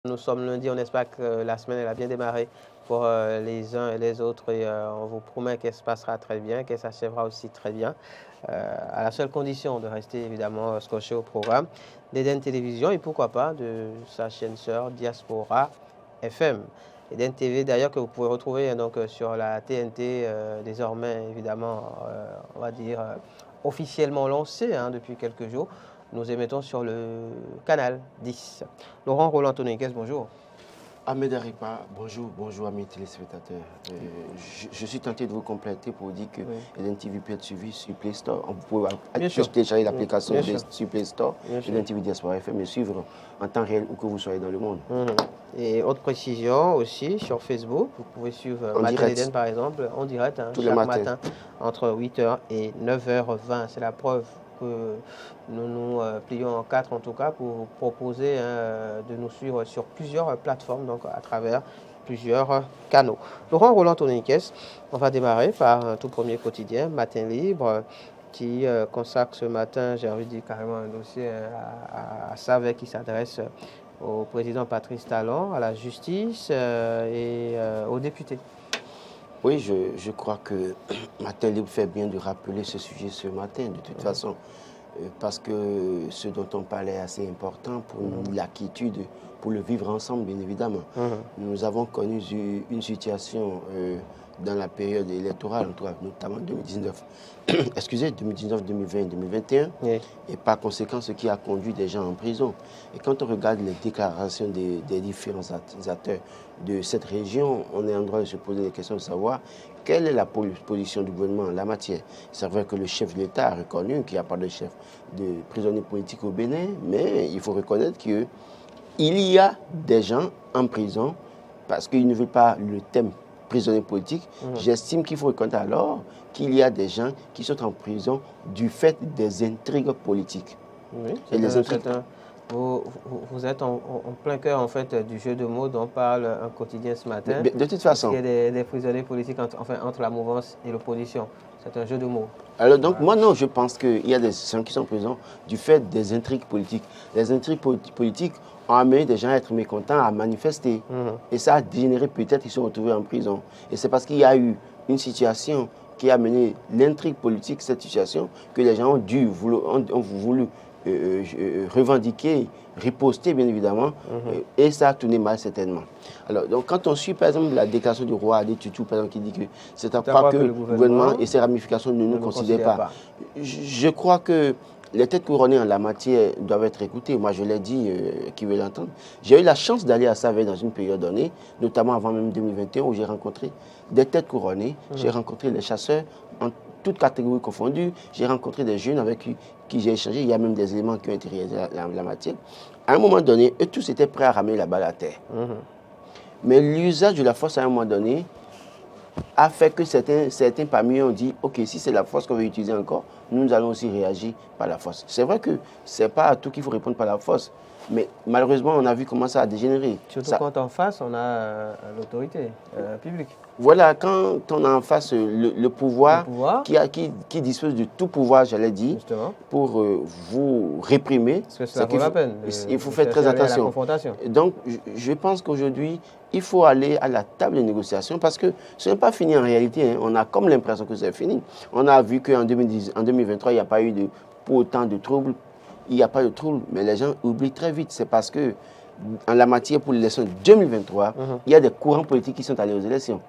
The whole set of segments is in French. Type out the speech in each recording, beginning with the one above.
Nous sommes lundi, on espère que la semaine elle a bien démarré pour les uns et les autres et on vous promet qu'elle se passera très bien, qu'elle s'achèvera aussi très bien, à la seule condition de rester évidemment scotché au programme d'Eden Télévision et pourquoi pas de sa chaîne sœur Diaspora FM. Eden TV d'ailleurs que vous pouvez retrouver donc sur la TNT désormais évidemment on va dire officiellement lancée depuis quelques jours. Nous émettons sur le canal 10. Laurent Roland Tonniquez, bonjour. Ahmed Aripa, bonjour amis téléspectateurs. Je suis tenté de vous compléter pour vous dire que Eden TV peut être suivi sur Play Store. Vous pouvez télécharger l'application sur Play Store, Eden TV Diaspora FM et suivre en temps réel où que vous soyez dans le monde. Et autre précision aussi, sur Facebook, vous pouvez suivre Matin Eden par exemple en direct chaque matin entre 8h et 9h20. C'est la preuve que nous nous plions en quatre en tout cas pour vous proposer de nous suivre sur plusieurs plateformes, donc à travers plusieurs canaux. Laurent Roland Tonniquez, on va démarrer par un tout premier quotidien, Matin Libre, qui consacre ce matin, j'ai envie de dire carrément un dossier à Savet qui s'adresse au président Patrice Talon, à la justice et aux députés. Oui, je crois que Matin Libre fait bien de rappeler ce sujet ce matin, de toute façon, parce que ce dont on parlait est assez important pour la quiétude, pour le vivre ensemble, bien évidemment. Nous avons connu une situation dans la période électorale, notamment 2019, excusez, 2019, 2020, 2021, et par conséquent, ce qui a conduit des gens en prison. Et quand on regarde les déclarations des différents acteurs de cette région, on est en droit de se poser des questions de savoir quelle est la position du gouvernement en la matière. C'est vrai que le chef de l'État a reconnu qu'il n'y a pas de chef de prisonniers politiques au Bénin, mais il faut reconnaître qu'il y a des gens en prison parce qu'ils ne veulent pas le thème prisonniers politiques. J'estime qu'il faut reconnaître alors qu'il y a des gens qui sont en prison du fait des intrigues politiques. Oui, vous êtes en plein cœur en fait du jeu de mots dont parle un quotidien ce matin. De toute façon. Il y a des prisonniers politiques entre la mouvance et l'opposition. C'est un jeu de mots. Alors donc moi non, je pense qu'il y a des gens qui sont en prison du fait des intrigues politiques. Les intrigues politiques ont amené des gens à être mécontents, à manifester. Et ça a dégénéré peut-être qu'ils sont retrouvés en prison. Et c'est parce qu'il y a eu une situation qui a mené l'intrigue politique, cette situation, que les gens ont voulu revendiquer, riposter bien évidemment, et ça a tourné mal certainement. Alors, donc, quand on suit par exemple la déclaration du roi Adi Tutu, par exemple, qui dit que c'est à pas que le gouvernement et ses ramifications ne nous considèrent pas. Je crois que les têtes couronnées en la matière doivent être écoutées. Moi, je l'ai dit, qui veut l'entendre. J'ai eu la chance d'aller à Savet dans une période donnée, notamment avant même 2021, où j'ai rencontré des têtes couronnées. J'ai rencontré les chasseurs en toutes catégories confondues. J'ai rencontré des jeunes avec qui j'ai échangé. Il y a même des éléments qui ont été réalisés en la matière. À un moment donné, eux tous étaient prêts à ramener la balle à terre. Mais l'usage de la force à un moment donné a fait que certains parmi eux ont dit « Ok, si c'est la force qu'on veut utiliser encore, nous allons aussi réagir par la force. » C'est vrai que ce n'est pas à tout qu'il faut répondre par la force. Mais malheureusement, on a vu comment ça a dégénéré. Surtout quand en face, on a l'autorité publique. Voilà, quand on a en face le pouvoir qui dispose de tout pouvoir, j'allais dire, pour vous réprimer, il faut faire très attention. Donc, je pense qu'aujourd'hui, il faut aller à la table de négociation parce que ce n'est pas fini en réalité. On a comme l'impression que c'est fini. On a vu qu'en 2023, il n'y a pas eu pour autant de troubles. Il n'y a pas de trouble, mais les gens oublient très vite. C'est parce que, en la matière pour l'élection 2023, il y a des courants politiques qui sont allés aux élections.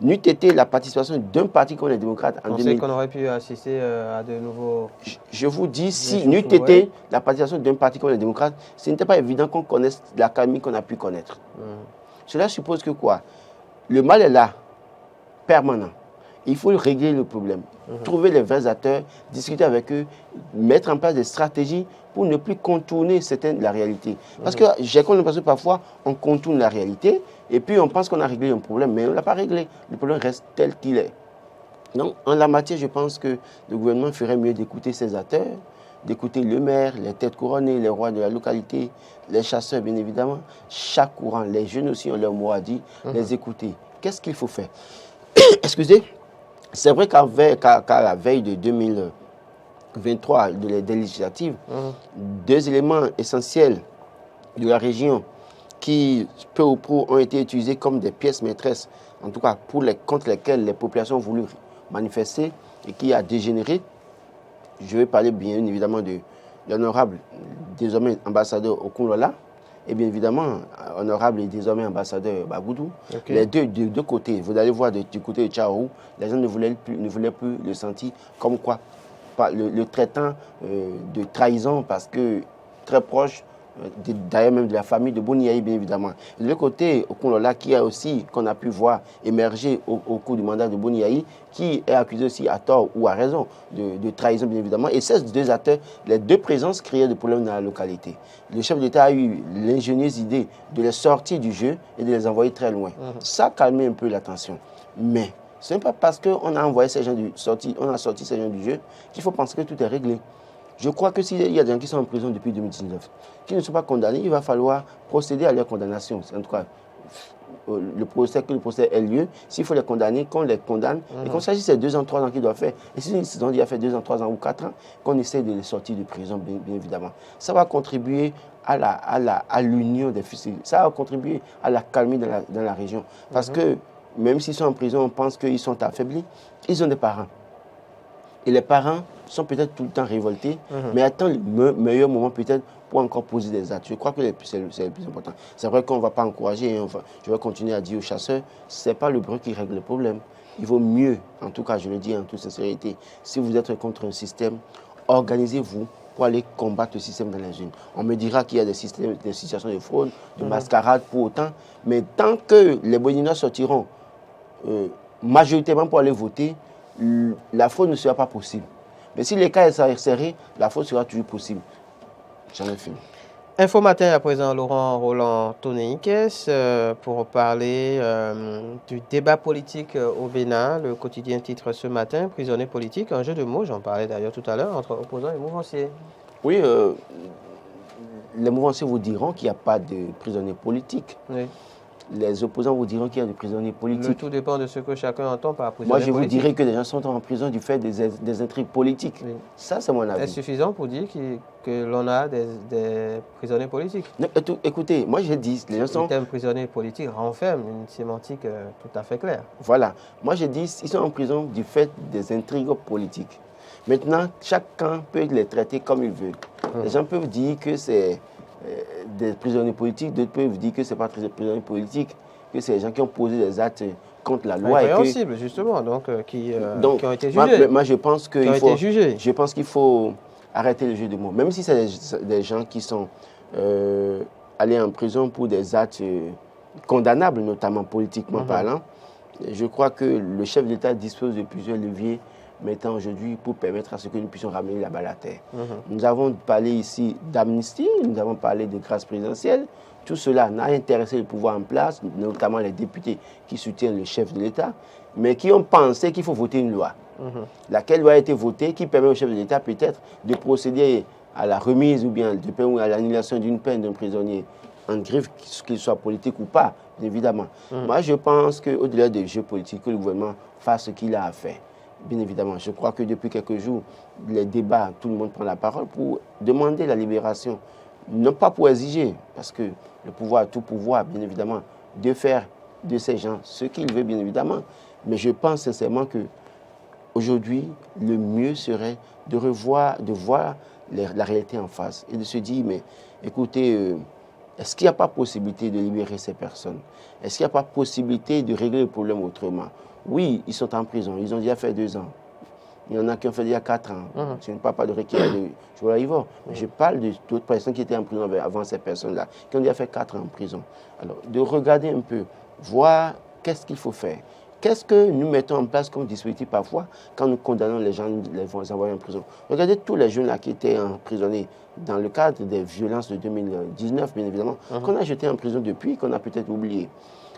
N'eût été la participation d'un parti comme les démocrates en 2000. Vous pensez qu'on aurait pu assister à de nouveaux. Je vous dis, si n'eût été la participation d'un parti comme les démocrates, ce n'était pas évident qu'on connaisse l'académie qu'on a pu connaître. Cela suppose que quoi? Le mal est là, permanent. Il faut régler le problème, trouver les vrais acteurs, discuter avec eux, mettre en place des stratégies pour ne plus contourner la réalité. Parce que j'ai l'impression que parfois, on contourne la réalité et puis on pense qu'on a réglé un problème, mais on ne l'a pas réglé. Le problème reste tel qu'il est. Donc, en la matière, je pense que le gouvernement ferait mieux d'écouter ses acteurs, d'écouter le maire, les têtes couronnées, les rois de la localité, les chasseurs, bien évidemment. Chaque courant, les jeunes aussi ont leur mot à dire, les écouter. Qu'est-ce qu'il faut faire? Excusez. C'est vrai qu'à la veille de 2023, des législatives, deux éléments essentiels de la région qui, peu ou prou, ont été utilisées comme des pièces maîtresses, en tout cas contre lesquelles les populations ont voulu manifester et qui a dégénéré. Je vais parler bien évidemment de l'honorable, désormais ambassadeur Okunlola, et bien évidemment, honorable et désormais ambassadeur Bagoudou. Okay. Les deux côtés, vous allez voir du côté de Tchaourou, les gens ne voulaient plus le sentir comme quoi, le traitant de trahison, parce que très proche, d'ailleurs même de la famille de Boni Yayi, bien évidemment. Et de l'autre côté, Okunlola, qui a aussi, qu'on a pu voir émerger au cours du mandat de Boni Yayi, qui est accusé aussi à tort ou à raison de trahison, bien évidemment. Et ces deux acteurs, les deux présences créaient des problèmes dans la localité. Le chef d'État a eu l'ingénieuse idée de les sortir du jeu et de les envoyer très loin. Ça a calmé un peu la tension. Mais ce n'est pas parce qu'on a envoyé ces gens sorti ces gens du jeu qu'il faut penser que tout est réglé. Je crois que s'il y a des gens qui sont en prison depuis 2019, qui ne sont pas condamnés, il va falloir procéder à leur condamnation. En tout cas, que le procès ait lieu. S'il faut les condamner, qu'on les condamne. Et qu'on s'agisse de 2 ans, 3 ans qu'ils doivent faire. Et s'ils ont déjà fait 2 ans, 3 ans ou 4 ans, qu'on essaie de les sortir de prison, bien évidemment. Ça va contribuer à l'union des fusils. Ça va contribuer à la calmie dans la région. Parce que même s'ils sont en prison, on pense qu'ils sont affaiblis. Ils ont des parents. Et les parents sont peut-être tout le temps révoltés, mais attendent le meilleur moment peut-être pour encore poser des actes. Je crois que c'est le plus important. C'est vrai qu'on ne va pas encourager, je vais continuer à dire aux chasseurs, ce n'est pas le bruit qui règle le problème. Il vaut mieux, en tout cas je le dis en toute sincérité, si vous êtes contre un système, organisez-vous pour aller combattre le système dans les zones. On me dira qu'il y a des situations de fraude, de mascarade pour autant, mais tant que les Béninois sortiront majoritairement pour aller voter, la fraude ne sera pas possible. Mais si les cas sont serrés, la fraude sera toujours possible. J'en ai fini. Info Matin à présent, Laurent Roland Tonéikes, pour parler du débat politique au Bénin. Le quotidien titre ce matin, prisonnier politique, un jeu de mots, j'en parlais d'ailleurs tout à l'heure, entre opposants et mouvanciers. Oui, les mouvanciers vous diront qu'il n'y a pas de prisonniers politiques. Oui. Les opposants vous diront qu'il y a des prisonniers politiques. Tout dépend de ce que chacun entend par prisonnier politique. Moi, je vous dirais que les gens sont en prison du fait des intrigues politiques. Oui. Ça, c'est mon avis. Est-ce suffisant pour dire que l'on a des prisonniers politiques? Non, écoutez, moi, je dis, les gens sont... Le terme prisonnier politique renferme une sémantique tout à fait claire. Voilà. Moi, je dis, ils sont en prison du fait des intrigues politiques. Maintenant, chacun peut les traiter comme il veut. Les gens peuvent dire que c'est des prisonniers politiques, d'autres peuvent dire que ce n'est pas des prisonniers politiques, que c'est des gens qui ont posé des actes contre la loi. Répréhensibles, justement, donc qui ont été jugés. Moi, je pense qu'il faut arrêter le jeu de mots. Même si c'est des gens qui sont allés en prison pour des actes condamnables, notamment politiquement parlant, je crois que le chef d'État dispose de plusieurs leviers mettant aujourd'hui pour permettre à ce que nous puissions ramener la balle à terre. Nous avons parlé ici d'amnistie, nous avons parlé de grâce présidentielle. Tout cela n'a intéressé le pouvoir en place, notamment les députés qui soutiennent le chef de l'État, mais qui ont pensé qu'il faut voter une loi, laquelle loi a été votée, qui permet au chef de l'État peut-être de procéder à la remise ou bien à l'annulation d'une peine d'un prisonnier en griffe, qu'il soit politique ou pas, évidemment. Moi, je pense qu'au-delà des jeux politiques, que le gouvernement fasse ce qu'il a à faire. Bien évidemment, je crois que depuis quelques jours, les débats, tout le monde prend la parole pour demander la libération. Non pas pour exiger, parce que le pouvoir a tout pouvoir, bien évidemment, de faire de ces gens ce qu'il veut, bien évidemment. Mais je pense sincèrement qu'aujourd'hui, le mieux serait de voir la réalité en face et de se dire, mais écoutez, est-ce qu'il n'y a pas possibilité de libérer ces personnes? Est-ce qu'il n'y a pas possibilité de régler le problème autrement? Oui, ils sont en prison, ils ont déjà fait 2 ans. Il y en a qui ont fait déjà 4 ans. Je ne parle pas de Rekia de Joël Ivor, mais je parle d'autres personnes qui étaient en prison avant ces personnes-là, qui ont déjà fait 4 ans en prison. Alors, de regarder un peu, voir qu'est-ce qu'il faut faire. Qu'est-ce que nous mettons en place comme dispositif parfois quand nous condamnons les gens, les envoyer en prison? Regardez tous les jeunes là qui étaient emprisonnés dans le cadre des violences de 2019, bien évidemment, qu'on a jetés en prison depuis, qu'on a peut-être oublié.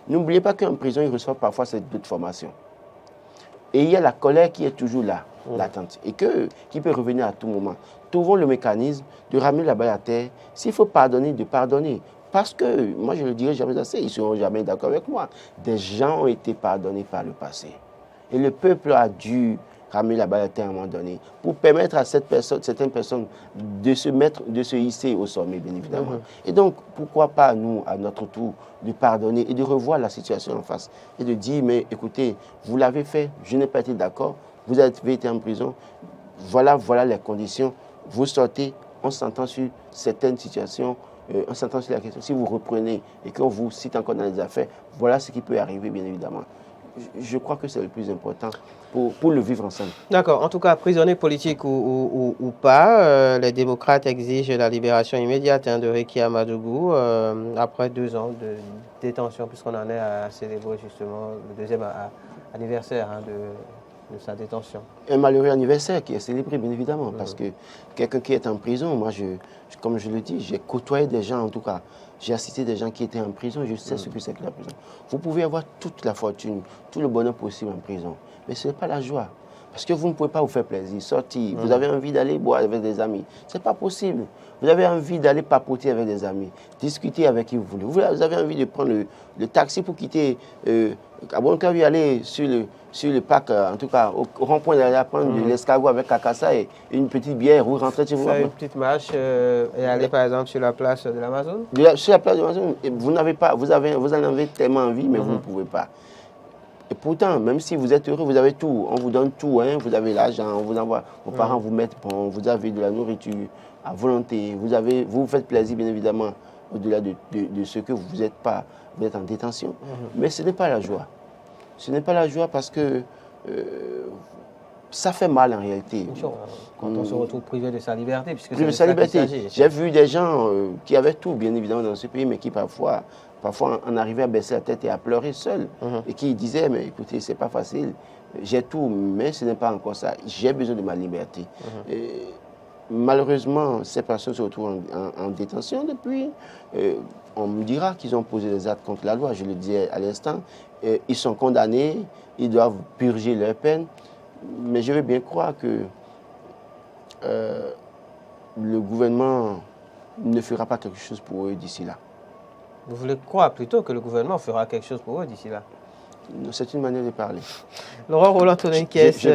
N'oubliez pas qu'en prison, ils reçoivent parfois cette doute formation. Et il y a la colère qui est toujours là, latente, et qui peut revenir à tout moment. Trouvons le mécanisme de ramener la balle à terre. S'il faut pardonner, de pardonner. Parce que, moi je ne le dirai jamais assez, ils ne seront jamais d'accord avec moi. Des gens ont été pardonnés par le passé. Et le peuple a dû ramener la balle à terre à un moment donné, pour permettre à certaines personnes de se hisser au sommet, bien évidemment. Et donc, pourquoi pas, nous, à notre tour, de pardonner et de revoir la situation en face et de dire, mais écoutez, vous l'avez fait, je n'ai pas été d'accord, vous avez été en prison, voilà les conditions, vous sortez, on s'entend sur certaines situations, on s'entend sur la question. Si vous reprenez et qu'on vous cite encore dans les affaires, voilà ce qui peut arriver, bien évidemment. Je crois que c'est le plus important pour le vivre ensemble. D'accord. En tout cas, prisonnier politique ou pas, les démocrates exigent la libération immédiate de Réki Amadougou après 2 ans de détention, puisqu'on en est à célébrer justement le 2e anniversaire de sa détention. Un malheureux anniversaire qui est célébré, bien évidemment, parce que quelqu'un qui est en prison, moi, comme je le dis, j'ai côtoyé des gens, en tout cas, j'ai assisté des gens qui étaient en prison, je sais ce que c'est que la prison. Vous pouvez avoir toute la fortune, tout le bonheur possible en prison, mais ce n'est pas la joie. Parce que vous ne pouvez pas vous faire plaisir, sortir. Vous avez envie d'aller boire avec des amis. Ce n'est pas possible. Vous avez envie d'aller papoter avec des amis, discuter avec qui vous voulez. Vous avez envie de prendre le taxi pour quitter à Boncavi, aller sur le parc, en tout cas au rond-point, d'aller prendre de l'escargot avec Kakassa et une petite bière ou rentrer chez vous. Faire une petite marche et aller par exemple sur la place de l'Amazon. Sur la place de l'Amazon, vous en avez tellement envie, mais vous ne pouvez pas. Et pourtant, même si vous êtes heureux, vous avez tout. On vous donne tout, hein, vous avez l'argent, on vous envoie, vos parents vous mettent bon, vous avez de la nourriture à volonté, vous vous faites plaisir, bien évidemment, au-delà de ce que vous n'êtes pas, vous êtes en détention. Mais ce n'est pas la joie. Ce n'est pas la joie parce que ça fait mal en réalité. Quand on se retrouve privé de sa liberté, puisque privé de sa liberté. J'ai vu des gens qui avaient tout, bien évidemment, dans ce pays, mais qui parfois en arrivaient à baisser la tête et à pleurer seuls. Et qui disaient, mais écoutez, c'est pas facile, j'ai tout, mais ce n'est pas encore ça. J'ai besoin de ma liberté. Et malheureusement, ces personnes se retrouvent en détention depuis. On me dira qu'ils ont posé des actes contre la loi, je le disais à l'instant. Ils sont condamnés, ils doivent purger leur peine. Mais je veux bien croire que le gouvernement ne fera pas quelque chose pour eux d'ici là. Vous voulez croire plutôt que le gouvernement fera quelque chose pour eux d'ici là? C'est une manière de parler. Laurent Roland-Tonenkès,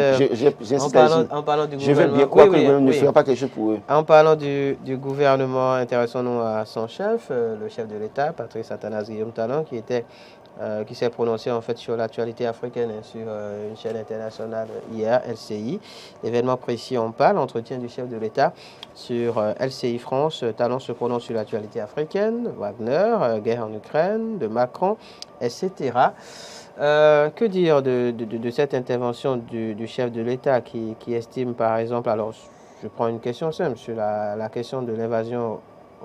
en parlant du gouvernement... Je veux bien croire que le gouvernement ne fera pas quelque chose pour eux. En parlant du gouvernement, intéressons-nous à son chef, le chef de l'État, Patrice Athanase Guillaume Talon, qui s'est prononcé en fait sur l'actualité africaine, sur une chaîne internationale hier, LCI. L'événement précis, on parle, entretien du chef de l'État sur LCI France. Talon se prononce sur l'actualité africaine, Wagner, guerre en Ukraine, de Macron, etc. Que dire de cette intervention du chef de l'État qui estime par exemple, alors je prends une question simple, sur la question de l'invasion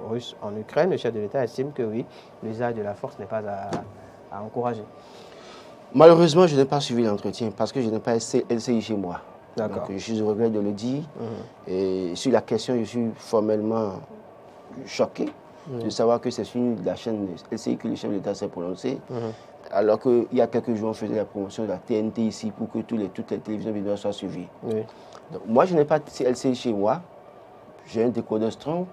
russe en Ukraine, le chef de l'État estime que oui, l'usage de la force n'est pas à encourager. Malheureusement, je n'ai pas suivi l'entretien parce que je n'ai pas LCI chez moi. D'accord. Donc, je suis au regret de le dire. Et sur la question, je suis formellement choqué de savoir que c'est sur la chaîne LCI que le chef de l'État s'est prononcé. Alors qu'il y a quelques jours, on faisait la promotion de la TNT ici pour que toutes les télévisions vidéo soient suivies. Donc, moi, je n'ai pas LCI chez moi. J'ai un décodeur Strong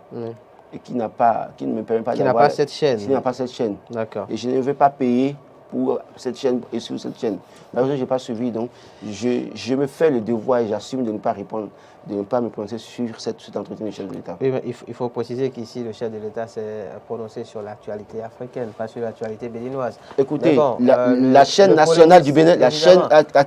et qui ne me permet pas d'avoir... Qui n'a pas cette chaîne. Qui n'a pas cette chaîne. D'accord. Et je ne veux pas payer pour cette chaîne et sur cette chaîne. Malheureusement, je n'ai pas suivi, donc je me fais le devoir et j'assume de ne pas répondre, de ne pas me prononcer sur cet entretien du chef de l'État. Oui, mais il faut préciser qu'ici, le chef de l'État s'est prononcé sur l'actualité africaine, pas sur l'actualité béninoise. Écoutez, bon, la chaîne nationale du Bénin,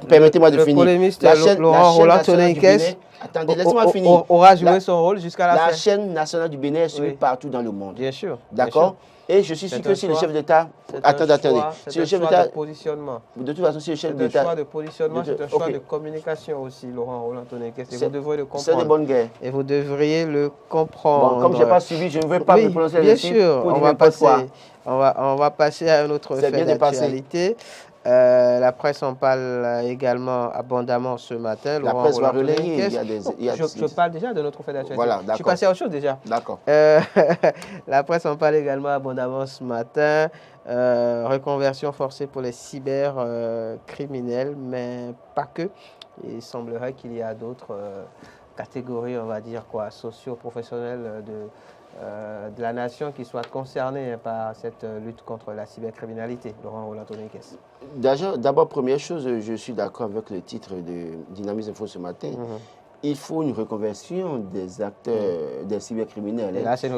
permettez-moi de finir. Le polémiste Laurent Roland-Tonenkès, attendez, laissez-moi finir. Aura joué son rôle jusqu'à la fin. La chaîne nationale du Bénin est suivie partout dans le monde. Bien sûr. D'accord. Et je suis sûr que si le chef d'État... Attendez. Si le chef d'État... De toute façon, si le chef d'État... C'est un choix de positionnement, c'est un choix de communication aussi, Laurent Roland-Tonenkès. Et vous devrez le comprendre. C'est de bonne guerre. Et vous devriez le comprendre. Bon, comme je n'ai pas suivi, je ne veux pas me prononcer là-dessus. Bien sûr, on va passer à un autre fait d'actualité. La presse en parle également abondamment ce matin. La presse va relayer. Je parle déjà de notre fait d'actualité. Voilà, je suis passé à autre chose déjà. D'accord. La presse en parle également abondamment ce matin. Reconversion forcée pour les cybercriminels, mais pas que. Il semblerait qu'il y a d'autres catégories, on va dire, socio-professionnelles de la nation qui soient concernés par cette lutte contre la cybercriminalité, Laurent Roland-Tonekes? D'abord, première chose, je suis d'accord avec le titre de Dynamisme Info ce matin. Il faut une reconversion des acteurs, des cybercriminels. Et là, c'est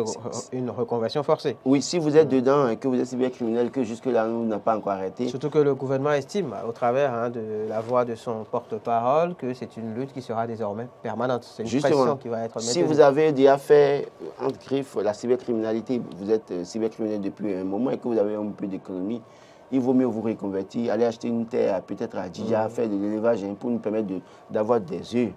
une reconversion forcée. Oui, si vous êtes dedans et que vous êtes cybercriminel, que jusque-là, nous n'a pas encore arrêté. Surtout que le gouvernement estime, au travers de la voix de son porte-parole, que c'est une lutte qui sera désormais permanente. C'est une pression qui va être maintenue. Si vous avez déjà fait, entre griffes, la cybercriminalité, vous êtes cybercriminel depuis un moment et que vous avez un peu d'économie, il vaut mieux vous reconvertir, aller acheter une terre peut-être à Djidja, faire de l'élevage pour nous permettre d'avoir des œufs,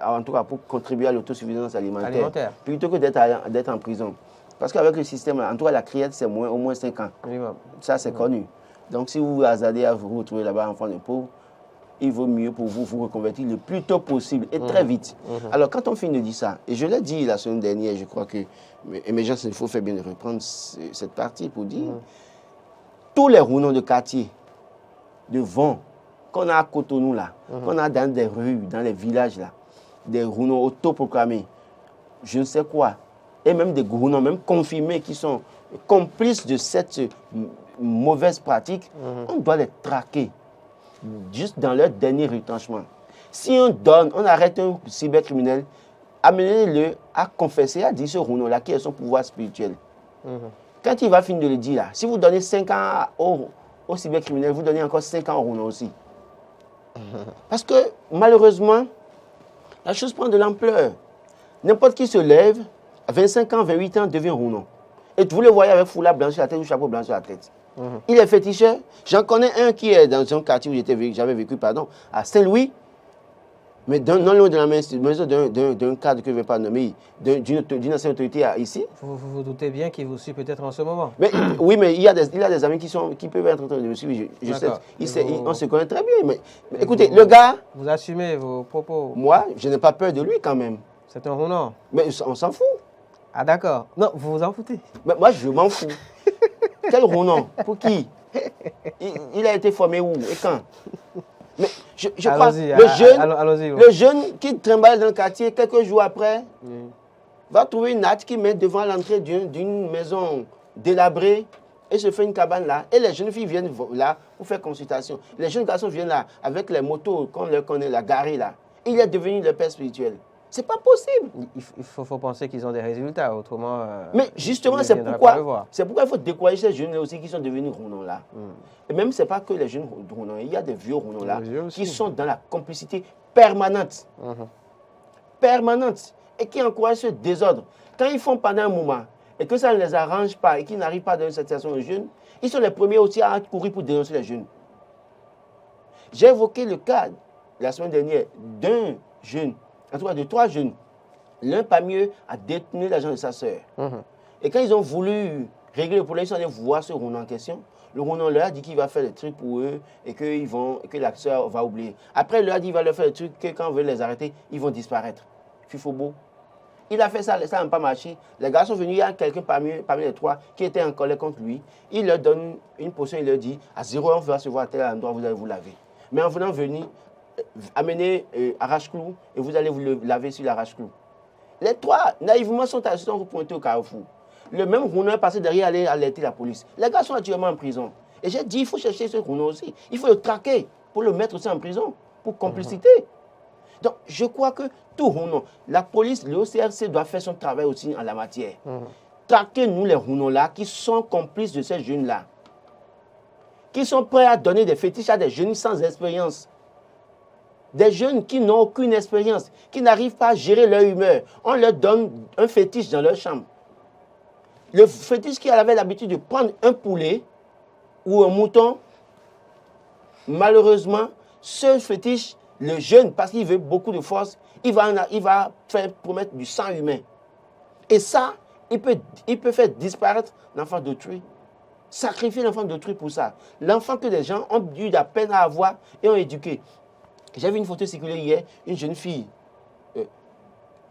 en tout cas pour contribuer à l'autosuffisance alimentaire, plutôt que d'être en prison. Parce qu'avec le système, en tout cas la criette, c'est au moins 5 ans. Ça, c'est connu. Donc si vous vous hasardez à vous retrouver là-bas enfant de pauvre, il vaut mieux pour vous reconvertir le plus tôt possible et très vite. Alors quand on finit de dire ça, et je l'ai dit la semaine dernière, je crois que Émergence, il faut faire bien de reprendre cette partie pour dire... Tous les rounons de quartier, de vent, qu'on a à Cotonou là, qu'on a dans des rues, dans les villages là, des rounons autoproclamés, je ne sais quoi, et même des rounons même confirmés qui sont complices de cette mauvaise pratique, on doit les traquer juste dans leur dernier retranchement. Si on arrête un cybercriminel, amenez-le à confesser, à dire ce rounon là qui est son pouvoir spirituel. Quand il va finir de le dire là, si vous donnez 5 ans au cybercriminel, vous donnez encore 5 ans au rounon aussi. Parce que malheureusement, la chose prend de l'ampleur. N'importe qui se lève, à 25 ans, 28 ans, devient rounon. Et vous le voyez avec foulard blanc sur la tête ou chapeau blanc sur la tête. Il est féticheur. J'en connais un qui est dans un quartier où j'avais vécu, à Saint-Louis. Mais non loin de la maison d'un cadre que je ne vais pas nommer, d'une ancienne autorité ici. Vous vous doutez bien qu'il vous suit peut-être en ce moment. Mais, oui, mais il a des amis qui peuvent être en train de me suivre. On se connaît très bien. Mais écoutez, le gars... Vous assumez vos propos. Moi, je n'ai pas peur de lui quand même. C'est un rounon. Mais on s'en fout. Ah d'accord. Non, vous vous en foutez. Mais moi, je m'en fous. Quel rounon? Pour qui? Il a été formé où et quand? Mais je crois le jeune qui trimballe dans le quartier, quelques jours après, va trouver une hâte qui met devant l'entrée d'une maison délabrée et se fait une cabane là. Et les jeunes filles viennent là pour faire consultation. Les jeunes garçons viennent là avec les motos qu'on leur connaît, la garée là. Il est devenu le père spirituel. C'est pas possible. Il faut penser qu'ils ont des résultats, autrement... Mais justement, c'est pourquoi il faut décourager ces jeunes aussi qui sont devenus rounons là. Et même, ce n'est pas que les jeunes rounons, il y a des vieux rounons là qui sont dans la complicité permanente. Permanente. Et qui encouragent ce désordre. Quand ils font pendant un moment et que ça ne les arrange pas et qu'ils n'arrivent pas à donner cette situation aux jeunes, ils sont les premiers aussi à courir pour dénoncer les jeunes. J'ai évoqué le cas, la semaine dernière, d'un jeune, en tout cas de 3 jeunes. L'un parmi eux a détenu l'argent de sa sœur. Et quand ils ont voulu régler le problème, ils sont allés voir ce rounon en question. Le rounon leur a dit qu'il va faire des trucs pour eux et que la sœur va oublier. Après, il leur a dit qu'il va leur faire des trucs que quand on veut les arrêter, ils vont disparaître. Fifobo. Il a fait ça n'a pas marché. Les gars sont venus, il y a quelqu'un parmi les 3 qui était en colère contre lui. Il leur donne une potion, il leur dit, à 0 heure, on va se voir à tel endroit, vous allez vous laver. Mais en venant venir, amenez arrache-clou et vous allez vous laver sur l'arrache-clou. Les 3, naïvement, sont pointés au carrefour. Le même rounon est passé derrière, aller alerter la police. Les gars sont actuellement en prison. Et j'ai dit, il faut chercher ce rounon aussi. Il faut le traquer pour le mettre aussi en prison, pour complicité. Donc, je crois que tout rounon, la police, le OCRC doit faire son travail aussi en la matière. Traquez-nous les rounons-là qui sont complices de ces jeunes-là. Qui sont prêts à donner des fétiches à des jeunes sans expérience. Des jeunes qui n'ont aucune expérience, qui n'arrivent pas à gérer leur humeur. On leur donne un fétiche dans leur chambre. Le fétiche qui avait l'habitude de prendre un poulet ou un mouton, malheureusement, ce fétiche, le jeune, parce qu'il veut beaucoup de force, il va faire promettre du sang humain. Et ça, il peut faire disparaître l'enfant d'autrui. Sacrifier l'enfant d'autrui pour ça. L'enfant que les gens ont eu de la peine à avoir et ont éduqué. J'ai vu une photo circuler hier, une jeune fille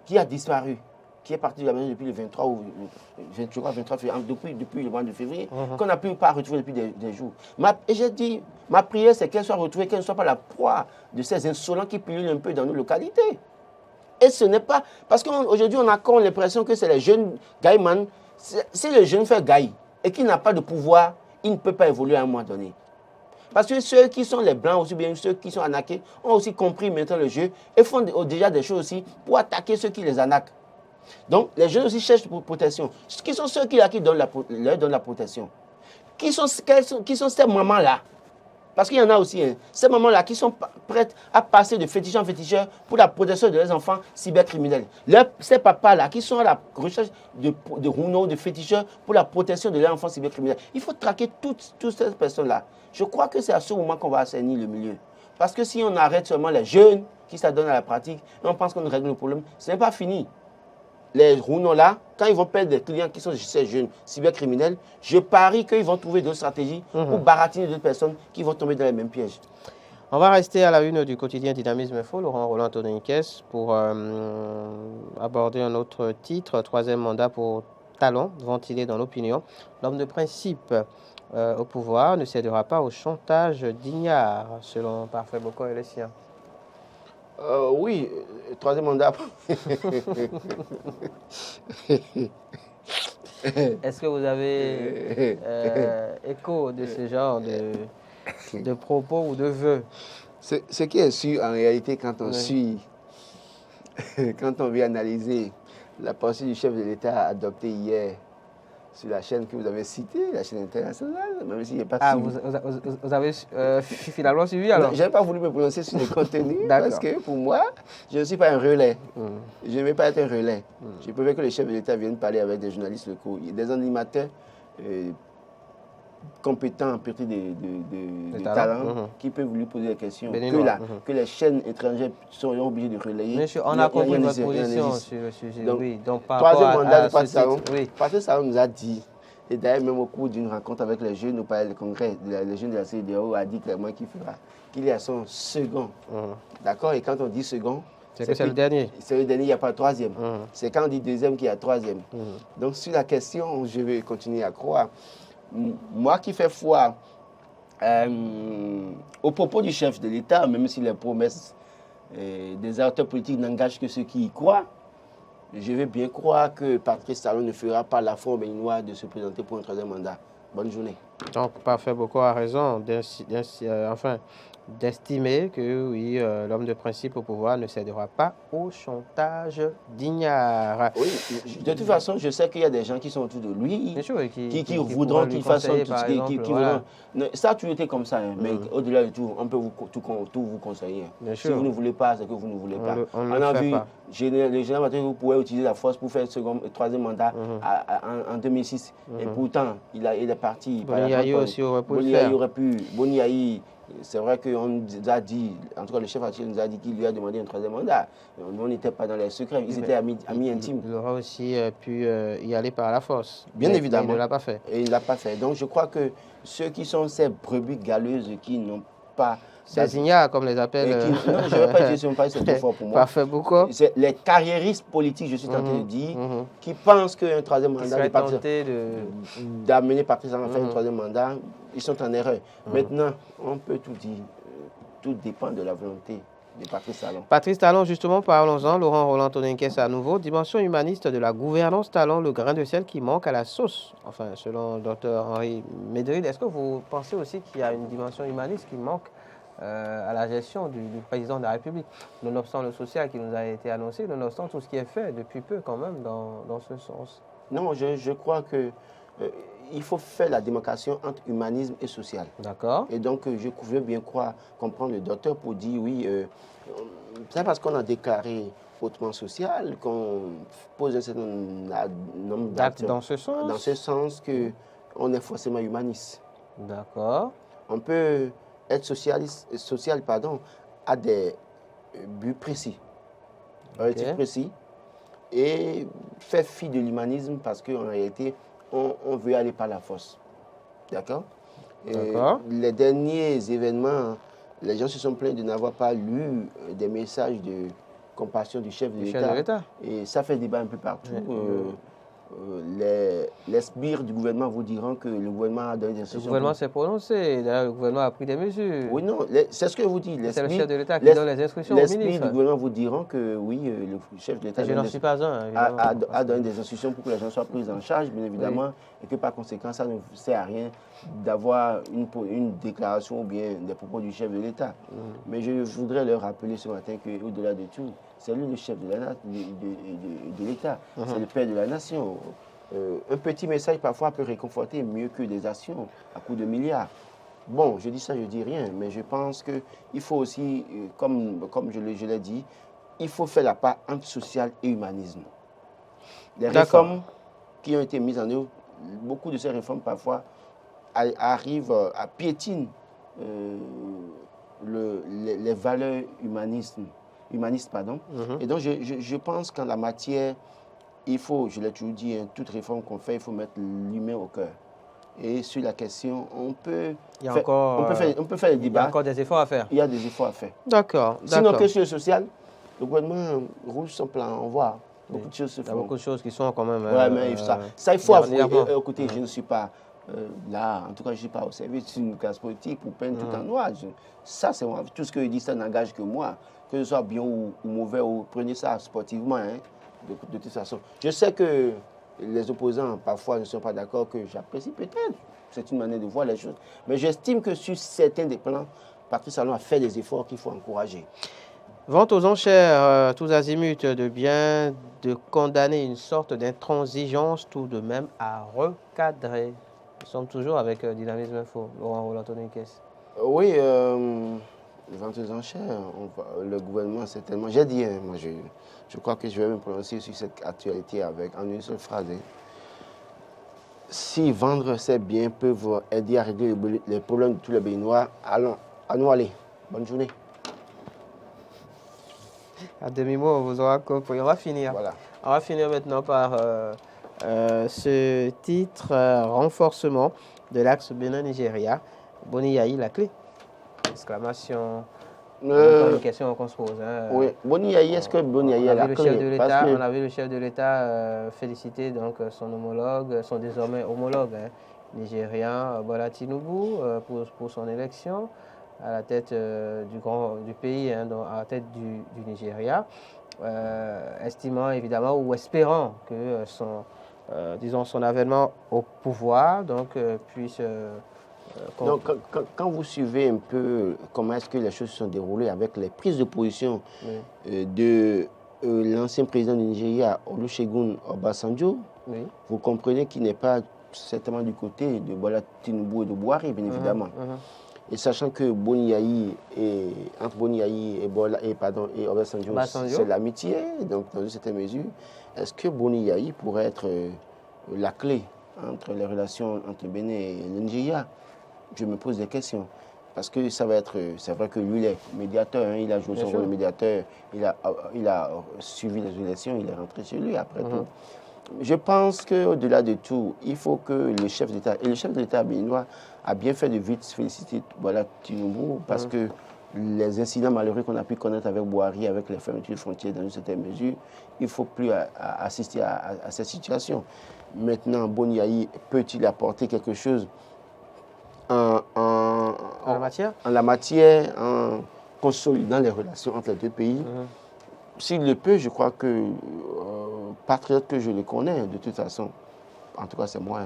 qui a disparu, qui est partie de la maison depuis le 23 ou 23 février, depuis le mois de février, qu'on n'a plus pas retrouvé depuis des jours. Et j'ai dit, ma prière, c'est qu'elle soit retrouvée, qu'elle ne soit pas la proie de ces insolents qui pullulent un peu dans nos localités. Et ce n'est pas... Parce qu'aujourd'hui, on a comme l'impression que c'est les jeunes gaïman. Si le jeune fait gaï et qu'il n'a pas de pouvoir, il ne peut pas évoluer à un moment donné. Parce que ceux qui sont les blancs, aussi bien ceux qui sont anaqués, ont aussi compris maintenant le jeu et font déjà des choses aussi pour attaquer ceux qui les anaquent. Donc, les jeunes aussi cherchent protection. Qui sont ceux qui leur donnent la protection? Qui sont ces mamans-là? Parce qu'il y en a aussi, hein, ces mamans-là qui sont prêtes à passer de féticheur en féticheur pour la protection de leurs enfants cybercriminels. Ces papas-là qui sont à la recherche de rouneaux, de féticheurs pour la protection de leurs enfants cybercriminels. Il faut traquer toutes ces personnes-là. Je crois que c'est à ce moment qu'on va assainir le milieu. Parce que si on arrête seulement les jeunes qui s'adonnent à la pratique et on pense qu'on règle le problème, ce n'est pas fini. Les rouneaux-là, quand ils vont perdre des clients qui sont ces jeunes cybercriminels, je parie qu'ils vont trouver d'autres stratégies pour baratiner d'autres personnes qui vont tomber dans les mêmes pièges. On va rester à la une du quotidien Dynamisme Info, Laurent Roland Toniniquès, pour aborder un autre titre, 3e mandat pour Talon, ventilé dans l'opinion. L'homme de principe au pouvoir ne cédera pas au chantage d'Ignard, selon Parfait Boko et les siens. Oui, 3e mandat. Est-ce que vous avez écho de ce genre de propos ou de vœux? Ce qui est sûr en réalité quand on suit, quand on vient analyser la pensée du chef de l'État adoptée hier sur la chaîne que vous avez citée, la chaîne internationale, même s'il n'est pas suivi. Vous avez finalement suivi alors? Je n'ai pas voulu me prononcer sur les contenus parce que pour moi, je ne suis pas un relais. Je ne vais pas être un relais. Je préfère que le chef de l'État vienne parler avec des journalistes locaux, des animateurs compétents, pétris de talent, qui peuvent lui poser des questions que les chaînes étrangères seront obligées de relayer. Monsieur, on a compris votre position sur le sujet. Donc par rapport à Patrice Talon nous a dit, et d'ailleurs même au cours d'une rencontre avec les jeunes au palais du Congrès, les jeunes de la CEDEAO a dit clairement qu'il est à son second. D'accord? Et quand on dit second, c'est que c'est le dernier. C'est le dernier, il n'y a pas le 3e. C'est quand on dit 2e qu'il y a 3e. Donc sur la question, je vais continuer à croire. Moi qui fais foi au propos du chef de l'État, même si les promesses des acteurs politiques n'engagent que ceux qui y croient, je vais bien croire que Patrice Talon ne fera pas l'affront béninois de se présenter pour un 3e mandat. Bonne journée. Donc, Parfait Boko a raison d'estimer que oui, l'homme de principe au pouvoir ne cédera pas au chantage d'Ignard. Oui, de toute façon, je sais qu'il y a des gens qui sont autour de lui, qui voudront qu'il fasse son Ça a toujours été comme ça, hein, mais au-delà de tout, on peut tout vous conseiller. Si vous ne voulez pas, c'est que vous ne voulez pas. On a vu, le général Maté, vous pouvez utiliser la force pour faire le 3e mandat en 2006. Et pourtant, il est parti. Boniaï aussi aurait pu le faire. Boniaï, c'est vrai qu'on nous a dit, en tout cas le chef Achille nous a dit qu'il lui a demandé un 3e mandat. On n'était pas dans les secrets, ils étaient amis intimes. Il aurait aussi pu y aller par la force. Bien évidemment. Il ne l'a pas fait. Et il ne l'a pas fait. Donc je crois que ceux qui sont ces brebis galeuses qui n'ont pas... Ces ignares, comme les appelle. Non, je ne vais pas dire si on parle, c'est trop fort pour moi. Parfait beaucoup. C'est les carriéristes politiques, je suis tenté de dire, qui pensent qu'un 3e mandat d'amener Patrice Talon à faire un 3e mandat, ils sont en erreur. Maintenant, on peut tout dire. Tout dépend de la volonté de Patrice Talon. Patrice Talon, justement, parlons-en. Laurent Roland Toniniquès à nouveau. Dimension humaniste de la gouvernance Talon, le grain de sel qui manque à la sauce. Enfin, selon le docteur Henri Médride, est-ce que vous pensez aussi qu'il y a une dimension humaniste qui manque à la gestion du président de la République, nonobstant le social qui nous a été annoncé, nonobstant tout ce qui est fait depuis peu quand même dans ce sens? Non, je crois que il faut faire la démarcation entre humanisme et social. D'accord. Et donc, je veux bien comprendre le docteur pour dire, oui, c'est parce qu'on a déclaré hautement social qu'on pose un certain nombre d'actes dans ce sens. Dans ce sens qu'on est forcément humaniste. D'accord. On peut être social à des buts précis, objectifs précis, et faire fi de l'humanisme parce qu'en réalité, on veut aller par la force. D'accord? Les derniers événements, les gens se sont plaints de n'avoir pas lu des messages de compassion du chef de l'État. Et ça fait débat un peu partout. les sbires du gouvernement vous diront que le gouvernement a donné des instructions. Le gouvernement s'est prononcé, d'ailleurs le gouvernement a pris des mesures. Oui, non, c'est ce que je vous dis. C'est le chef de l'État qui donne les instructions au ministre. Les sbires du gouvernement vous diront que oui, le chef de l'État a donné des instructions pour que les gens soient pris en charge, bien évidemment, et que par conséquent, ça ne sert à rien d'avoir une déclaration ou bien des propos du chef de l'État. Mais je voudrais leur rappeler ce matin qu'au-delà de tout, c'est lui le chef de l'État, c'est le père de la nation. Un petit message parfois peut réconforter mieux que des actions à coups de milliards. Bon, je dis ça, je dis rien, mais je pense qu'il faut aussi, comme je l'ai dit, il faut faire la part entre social et humanisme. Les réformes qui ont été mises en œuvre, beaucoup de ces réformes parfois arrivent à piétiner les valeurs humanistes. Et donc, je pense qu'en la matière, il faut, je l'ai toujours dit, toute réforme qu'on fait, il faut mettre l'humain au cœur. Et sur la question, on peut faire des débats. Il y a encore des efforts à faire. Il y a des efforts à faire. D'accord. Sinon, que sur le social, le gouvernement roule son plan, on voit. Beaucoup de choses se font. Il y a beaucoup de choses qui sont quand même... Oui, mais ça, il faut avouer. Écoutez, je ne suis pas là, en tout cas, je ne suis pas au service d'une classe politique pour peindre tout en noir. Ça, c'est moi. Tout ce que je dis, ça n'engage que moi. Que ce soit bien ou mauvais, prenez ça sportivement, hein, de toute façon. Je sais que les opposants, parfois, ne sont pas d'accord, que j'apprécie peut-être. C'est une manière de voir les choses. Mais j'estime que sur certains des plans, Patrice Talon a fait des efforts qu'il faut encourager. Vente aux enchères, tous azimuts de biens, de condamner une sorte d'intransigeance tout de même à recadrer. Nous sommes toujours avec Dynamisme Info, Laurent Roland-Tonekes. Oui, vente aux enchères, le gouvernement, c'est tellement... J'ai dit, hein, moi, je crois que je vais me prononcer sur cette actualité en une seule phrase. Hein. Si vendre ces biens peuvent aider à régler les problèmes de tous les Béninois, allons, à nous aller. Bonne journée. À demi-mot, on vous aura compris. On va finir. Voilà. On va finir maintenant par ce titre, renforcement de l'axe Bénin-Nigeria. Boni Yayi, la clé. Exclamation. Une question qu'on se pose. Hein. Oui. Boni Yayi, est-ce que Boni Yayi est la clé? On a vu le chef de l'État féliciter donc, son homologue, son désormais homologue nigérien, Bola Tinubu, pour son élection à la tête du pays, hein, à la tête du Nigeria, estimant évidemment ou espérant que son avènement au pouvoir donc, puisse... Donc, quand vous suivez un peu comment est-ce que les choses se sont déroulées avec les prises de position de l'ancien président du Nigeria, Olusegun Obasanjo, vous comprenez qu'il n'est pas certainement du côté de Bola Tinubu et de Buhari, bien évidemment. Et sachant que entre Boni Yayi et Obasanjo, c'est l'amitié, donc dans une certaine mesure, est-ce que Boni Yayi pourrait être la clé entre les relations entre le Bénin et le Nigeria? Je me pose des questions. Parce que ça va être... C'est vrai que lui, il est médiateur, hein, il a joué son rôle de médiateur, il a suivi les élections, il est rentré chez lui après tout. Je pense qu'au-delà de tout, il faut que le chef d'État, et le chef de l'État béninois a bien fait de vite féliciter Bola Tinubu, parce que les incidents malheureux qu'on a pu connaître avec Buhari, avec les fermetures de frontières dans une certaine mesure, il ne faut plus assister à cette situation. Maintenant, Boni Yayi peut-il apporter quelque chose en la matière, en consolidant les relations entre les deux pays? S'il le peut, je crois que, patriote que je le connais, de toute façon, en tout cas c'est moi,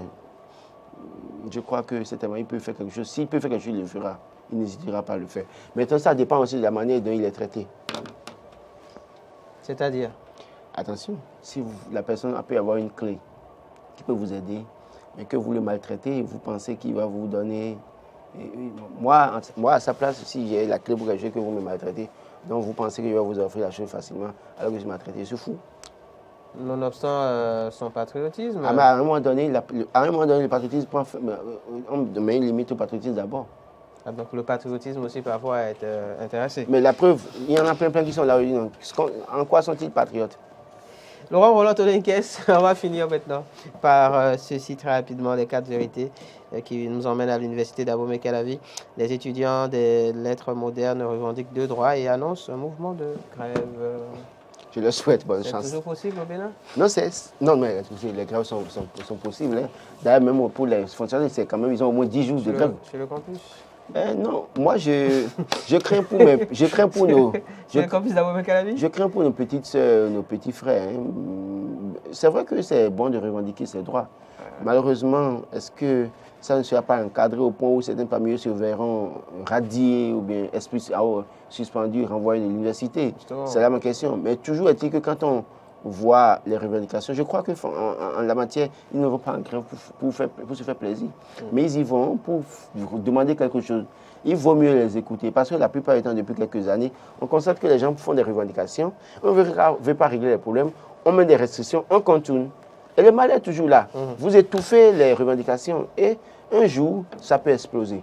je crois que certainement il peut faire quelque chose. S'il peut faire quelque chose, il le fera. Il n'hésitera pas à le faire. Maintenant, ça dépend aussi de la manière dont il est traité. C'est-à-dire? Attention, si la personne peut avoir une clé qui peut vous aider, mais que vous le maltraitez, vous pensez qu'il va vous donner... Moi, à sa place, si j'ai la clé pour quelque chose que vous me maltraitez, donc vous pensez qu'il va vous offrir la chose facilement, alors que je maltraite, c'est fou. Nonobstant son patriotisme. Mais à un moment donné, le patriotisme, on met une limite au patriotisme d'abord. Donc le patriotisme aussi parfois est intéressé. Mais la preuve, il y en a plein qui sont là. En quoi sont-ils patriotes? Laurent Roland-Tonekes, on va finir maintenant par ceci très rapidement, les 4 vérités qui nous emmènent à l'université d'Abomey-Calavi. Les étudiants des lettres modernes revendiquent 2 droits et annoncent un mouvement de grève. Je leur souhaite bonne chance. C'est toujours possible au Bénin? Non, mais les grèves sont possibles. Hein. D'ailleurs, même pour les fonctionnaires, c'est quand même, ils ont au moins 10 jours de grève. Chez le campus? Non, moi je crains pour nos. Je crains pour nos petites soeurs, nos petits frères. Hein. C'est vrai que c'est bon de revendiquer ses droits. Malheureusement, est-ce que ça ne sera pas encadré au point où certains parmi eux se verront radiés ou bien suspendus, renvoyés de l'université? C'est là ma question. Mais toujours est-il que quand on voit les revendications, je crois qu'en la matière, ils ne vont pas en grève pour se faire plaisir. Mais ils y vont pour demander quelque chose. Il vaut mieux les écouter parce que la plupart du temps, depuis quelques années, on constate que les gens font des revendications, on ne veut pas régler les problèmes, on met des restrictions, on contourne. Et le mal est toujours là. Vous étouffez les revendications et un jour, ça peut exploser.